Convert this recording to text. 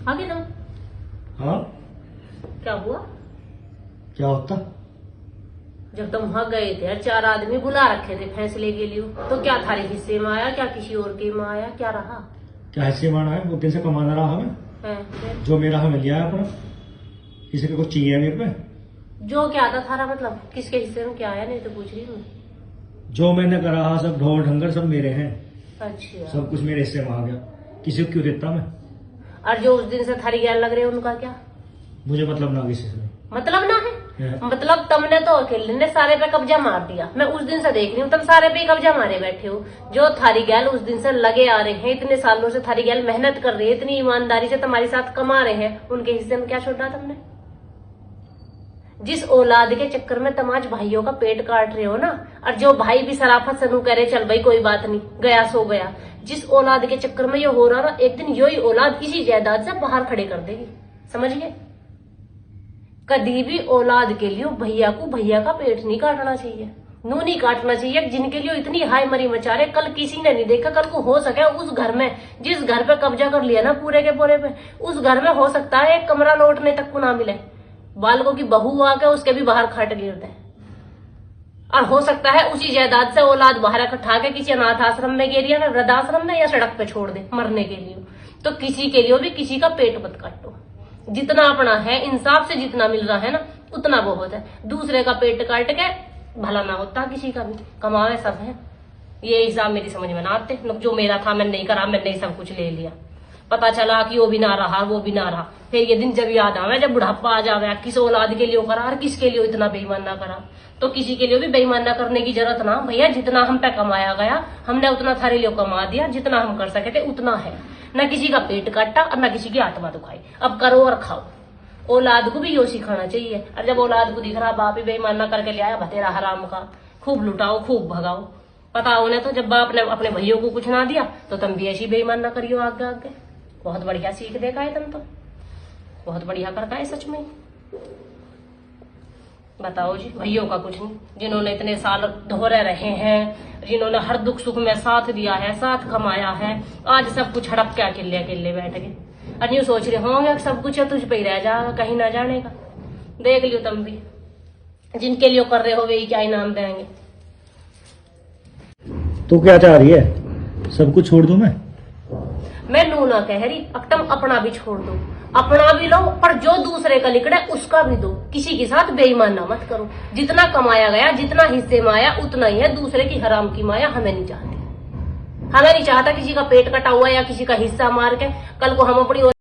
आगे ना। हाँ, क्या हुआ? क्या होता? जब तुम वहां गए थे 4 आदमी बुला रखे थे फैसले के लिए, तो क्या थारे हिस्से में आया, क्या किसी और के में आया, क्या रहा? क्या हिस्से माना है? वो दिन से कमाना रहा हमें, फिर? जो मेरा हमें लिया है अपना। किसी को कुछ चाहिए मेरे पे? जो क्या था थारा मतलब, किसके हिस्से में क्या आया, नहीं तो पूछ रही हूँ। जो मैंने करा सब ढोल ढंगर सब मेरे हैं। अच्छा, सब कुछ मेरे हिस्से में आ गया। किसी को क्यों देता मैं? और जो उस दिन से थारी गैर लग रहे हैं उनका क्या मुझे मतलब ना किसी से। मतलब ना है? है। मतलब तुमने तो अकेले ने सारे पे कब्जा मार दिया। मैं उस दिन से देख रही हूँ तुम सारे पे ही कब्जा मारे बैठे हो। जो थारी गैल उस दिन से लगे आ रहे हैं, इतने सालों से थारी गैल मेहनत कर रही है, इतनी ईमानदारी से तुम्हारे साथ कमा रहे हैं, उनके हिस्से में क्या छोड़ा तुमने? जिस औलाद के चक्कर में तुम आज भाइयों का पेट काट रहे हो ना, और जो भाई भी सराफत से नू करे चल भाई कोई बात नहीं, गया सो गया, जिस औलाद के चक्कर में ये हो रहा ना, एक दिन यही औलाद इसी जायदाद से बाहर खड़े कर देगी। समझ गए? कभी भी औलाद के लिए भैया को भैया का पेट नहीं काटना चाहिए, नू नहीं काटना चाहिए। जिनके लिए इतनी हाय मरी मचा रहे, कल किसी ने नहीं देखा, कल को हो सके उस घर में, जिस घर पे कब्जा कर लिया ना पूरे के पूरे पे, उस घर में हो सकता है एक कमरा लौटने तक को ना मिले, बालकों की बहू आके उसके भी बाहर खाट गिरते हैं। और हो सकता है उसी जायदाद से औलाद बाहर इकट्ठा के किसी अनाथ आश्रम में गिर या वृद्धाश्रम में या सड़क पे छोड़ दे मरने के लिए। तो किसी के लिए भी किसी का पेट मत काटो। जितना अपना है, इंसाफ से जितना मिल रहा है ना, उतना बहुत है। दूसरे का पेट काट के भला ना होता किसी का भी, कमावे सब है। ये हिसाब मेरी समझ में ना आते। जो मेरा था मैंने नहीं करा, मैंने ही सब कुछ ले लिया। पता चला कि वो भी ना रहा, वो भी ना रहा। फिर ये दिन जब याद आवे, जब बुढ़ापा आ जावे, किस औलाद के लिए करा और किसके लिए इतना बेईमान ना करा। तो किसी के लिए भी बेईमान ना करने की जरूरत ना भैया। जितना हम पे कमाया गया हमने उतना थारे लिए कमा दिया, जितना हम कर सके थे उतना है। न किसी का पेट काटा और न किसी की आत्मा दुखाई। अब करो और खाओ। औलाद को भी यो सिखाना चाहिए। और जब औलाद को दिख रहा बाप ही बेईमान ना करके ले आया भतेरा हराम का, खूब लुटाओ खूब भगाओ। पता उन्हें तो जब बाप ने अपने भैयों को कुछ ना दिया तो तुम भी ऐसी बेईमान ना करियो आगे आगे। बहुत बढ़िया सीख देखा है तुम तो, बहुत बढ़िया करता है सच में। बताओ जी, भैयों का कुछ नहीं, जिन्होंने इतने साल दोहरे रहे हैं, जिन्होंने हर दुख सुख में साथ दिया है, साथ कमाया है, आज सब कुछ हड़प के अकेले अकेले बैठ गए। और यूं सोच रहे होंगे सब कुछ तुझ पे ही रह जाएगा, कहीं ना जाने का। देख लियो तुम भी, जिनके लिए कर रहे हो वे क्या इनाम देंगे। तू क्या चाह रही है? सब कुछ छोड़ दूं मैं नू ना कह रही, अब तुम अपना भी छोड़ दो, अपना भी लो, पर जो दूसरे का लिखड़ा उसका भी दो। किसी के साथ बेईमान ना मत करो। जितना कमाया गया, जितना हिस्से में आया उतना ही है। दूसरे की हराम की माया हमें नहीं चाहती। हमें नहीं चाहता किसी का पेट कटा हुआ या किसी का हिस्सा मार के कल को हम अपनी